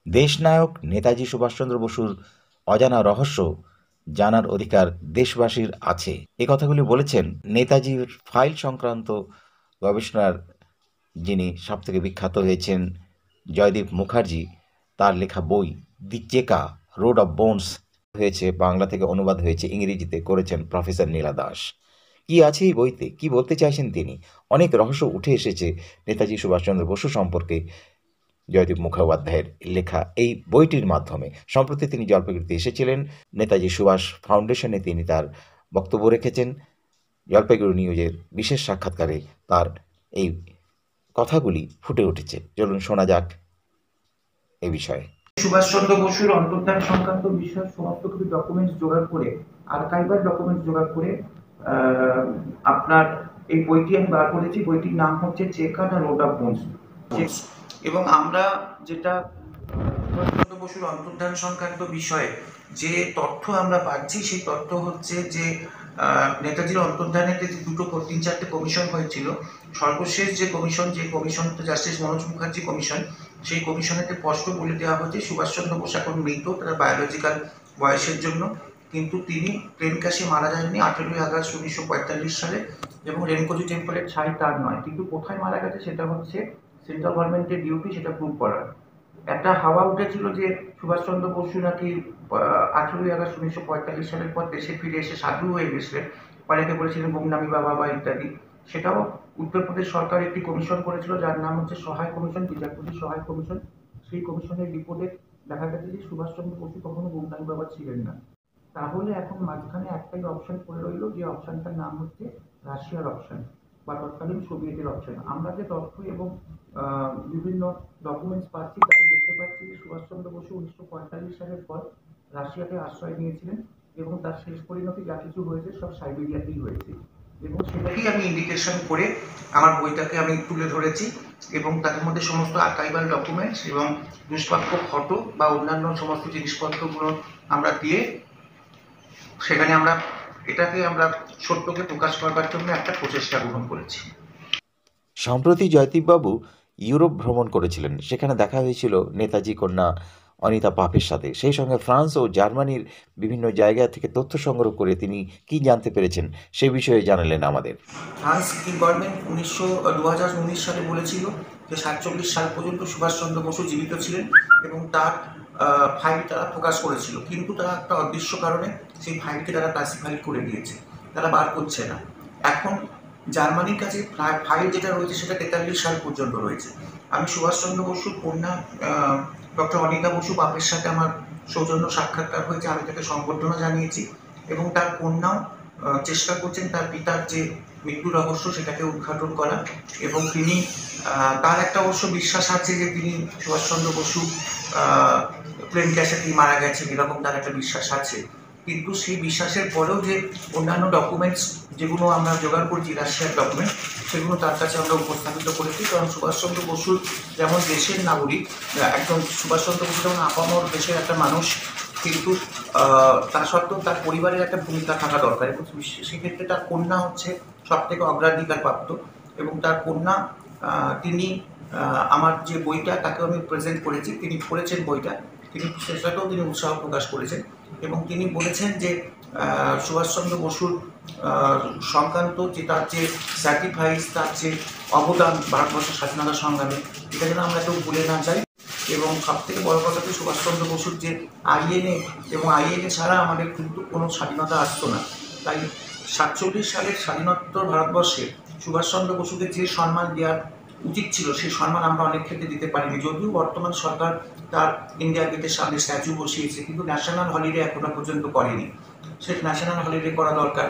দেশনায়ক নেতাজি সুভাষচন্দ্র বসুর অজানা রহস্য জানার অধিকার দেশবাসীর আছে, এ কথাগুলি বলেছেন নেতাজির ফাইল সংক্রান্ত গবেষণার যিনি সবথেকে বিখ্যাত হয়েছেন জয়দীপ মুখার্জি। তার লেখা বই দি চেকা রোড অফ বোনস হয়েছে, বাংলা থেকে অনুবাদ হয়েছে, ইংরেজিতে করেছেন প্রফেসর নীলা দাস। কি আছে এই বইতে, কি বলতে চাইছেন তিনি? অনেক রহস্য উঠে এসেছে নেতাজি সুভাষচন্দ্র বসু সম্পর্কে জয়দীপ মুখোপাধ্যায়ের লেখা এই বইটির মাধ্যমে। সম্প্রতি তিনি জলপাইগুড়িতে এসেছিলেন, নেতাজি সুভাষ ফাউন্ডেশনে তিনি তার বক্তব্য রেখেছেন। জলপাইগুড়ি নিউজের বিশেষ সাক্ষাৎকারে তার এই কথাগুলি ফুটে উঠেছে। চলুন শোনা যাক এ বিষয়ে। সুভাষচন্দ্র বসুর অন্তর্ধান সংক্রান্ত বিষয় সমস্ত কিছু ডকুমেন্টস জোগাড় করে, আর্কাইভাল ডকুমেন্টস জোগাড় করে আপনার এই বইটি আমি বার করেছি। বইটির নাম হচ্ছে চেকা দ্য রোড অফ বোনস। এবং আমরা যেটা সুভাষচন্দ্র বসুর অন্তর্ধান সংক্রান্ত বিষয়ে যে তথ্য আমরা পাচ্ছি, সেই তথ্য হচ্ছে যে নেতাজির অন্তর্ধানে দুটো 3-4টে কমিশন হয়েছিল। সর্বশেষ যে কমিশনটা জাস্টিস মনোজ মুখার্জি কমিশন, সেই কমিশনেতে স্পষ্ট বলে দেওয়া হয়েছে সুভাষচন্দ্র বোস এখন মৃত তার বায়োলজিক্যাল বয়সের জন্য, কিন্তু তিনি প্লেন ক্র্যাশে মারা যায়নি 18ই আগস্ট 1945 সালে, এবং রেনকোজি টেম্পলের ছাই তার নয়। কিন্তু কোথায় মারা গেছে সেটা হচ্ছে সেন্ট্রাল গভর্নমেন্টের ডিউটি সেটা প্রুভ করার। একটা হাওয়া উঠেছিল যে সুভাষচন্দ্র বসু নাকি 18ই আগস্ট 1945 সালের পর দেশে ফিরে এসে সাধু হয়ে গেছিলেন, অনেকে বলেছিলেন গুমনামি বাবা ইত্যাদি। সেটাও উত্তরপ্রদেশ সরকার একটি কমিশন করেছিল যার নাম হচ্ছে সহায় কমিশন, বিচারপতি সহায় কমিশন। সেই কমিশনের রিপোর্টে দেখা গেছে যে সুভাষচন্দ্র বসু কখনো গুমনামি বাবা ছিলেন না। তাহলে এখন মাঝখানে একটাই অপশন পড়ে রইল, যে অপশনটার নাম হচ্ছে রাশিয়ার অপশন বা তৎকালীন সোভিয়েতের অপশন। আমরা যে তথ্য এবং বিভিন্ন ডকুমেন্টস পাচ্ছি তাতে দেখতে পাচ্ছি যে সুভাষচন্দ্র বসু 1945 সালের পর রাশিয়াতে আশ্রয় নিয়েছিলেন, এবং তার শেষ পরিণতি যা কিছু হয়েছে সব সাইবেরিয়াতেই হয়েছে। এবং সেটাকেই আমি ইন্ডিকেশন করে আমার বইটাকে আমি তুলে ধরেছি, এবং তাদের মধ্যে সমস্ত আর্কাইভাল ডকুমেন্টস এবং দুষ্প্রাপ্য ফটো বা অন্যান্য সমস্ত জিনিসপত্রগুলো আমরা দিয়ে সেখানে এটাকে আমরা সত্যকে প্রকাশ করবার জন্য একটা প্রচেষ্টা গ্রহণ করেছি। সম্প্রতি জয়দীপবাবু ইউরোপ ভ্রমণ করেছিলেন, সেখানে দেখা হয়েছিল নেতাজি কন্যা অনিতা পাপের সাথে। সেই সঙ্গে ফ্রান্স ও জার্মানির বিভিন্ন জায়গা থেকে তথ্য সংগ্রহ করে তিনি কি জানতে পেরেছেন সে বিষয়ে জানালেন আমাদের। ফ্রান্স গভর্নমেন্ট 2019 সালে বলেছিল যে 47 সাল পর্যন্ত সুভাষচন্দ্র বসু জীবিত ছিলেন, এবং তার ফাইল তারা প্রকাশ করেছিল, কিন্তু তারা একটা অদৃশ্য কারণে সেই ফাইলকে তারা ক্লাসিফাইড করে দিয়েছে, তারা বার করছে না। এখন জার্মানির কাছে ফাইল যেটা রয়েছে সেটা 43 সাল পর্যন্ত রয়েছে। আমি সুভাষচন্দ্র বসুর কন্যা ডক্টর অনিতা বসু বাপের সাথে আমার সৌজন্য সাক্ষাৎকার হয়েছে, আমি তাকে সংবর্ধনা জানিয়েছি, এবং তার কন্যাও চেষ্টা করছেন তার পিতার যে মৃত্যু রহস্য সেটাকে উদ্ঘাটন করা। এবং তিনি তার একটা অবশ্য বিশ্বাস আছে যে তিনি সুভাষচন্দ্র বসু প্লেন ক্র্যাশে তিনি মারা গেছেন, এরকম তার একটা বিশ্বাস আছে। কিন্তু সেই বিশ্বাসের পরেও যে অন্যান্য ডকুমেন্টস যেগুলো আমরা জোগাড় করছি, রাশিয়ার ডকুমেন্ট, সেগুলো তার কাছে আমরা উপস্থাপিত করেছি। কারণ সুভাষচন্দ্র বসুর যেমন দেশের নাগরিক, একজন সুভাষচন্দ্র বসু যেমন আপামর দেশের একটা মানুষ, কিন্তু তা সত্ত্বেও তার পরিবারের একটা ভূমিকা থাকা দরকার, এবং সেক্ষেত্রে তার কন্যা হচ্ছে সব থেকে অগ্রাধিকার প্রাপ্ত। এবং তার কন্যা তিনি আমার যে বইটা তাকে আমি প্রেজেন্ট করেছি, তিনি পড়েছেন বইটা, তিনি সেটাতেও তিনি উৎসাহ প্রকাশ করেছেন, এবং তিনি বলেছেন যে সুভাষচন্দ্র বসুর সংক্রান্ত যে তার যে স্যাক্রিফাইস, তার যে অবদান ভারতবর্ষের স্বাধীনতা সংগ্রামে, এটা যেন আমরা কেউ ভুলে না যাই। এবং সবথেকে বড় কথা হচ্ছে সুভাষচন্দ্র বসুর যে আইএনএ, এবং আইএনএ ছাড়া আমাদের কিন্তু কোনো স্বাধীনতা আসতো না। তাই 47 সালের স্বাধীনোত্তর ভারতবর্ষে সুভাষচন্দ্র বসুকে যে সম্মান দেওয়ার উচিত ছিল সেই সম্মান আমরা অনেক ক্ষেত্রে দিতে পারিনি। যদিও বর্তমান সরকার তার ইন্ডিয়া গেটের সামনে স্ট্যাচু বসিয়েছে, কিন্তু ন্যাশনাল হলিডে এখনো পর্যন্ত করেনি। সে ন্যাশনাল হলিডে করা দরকার।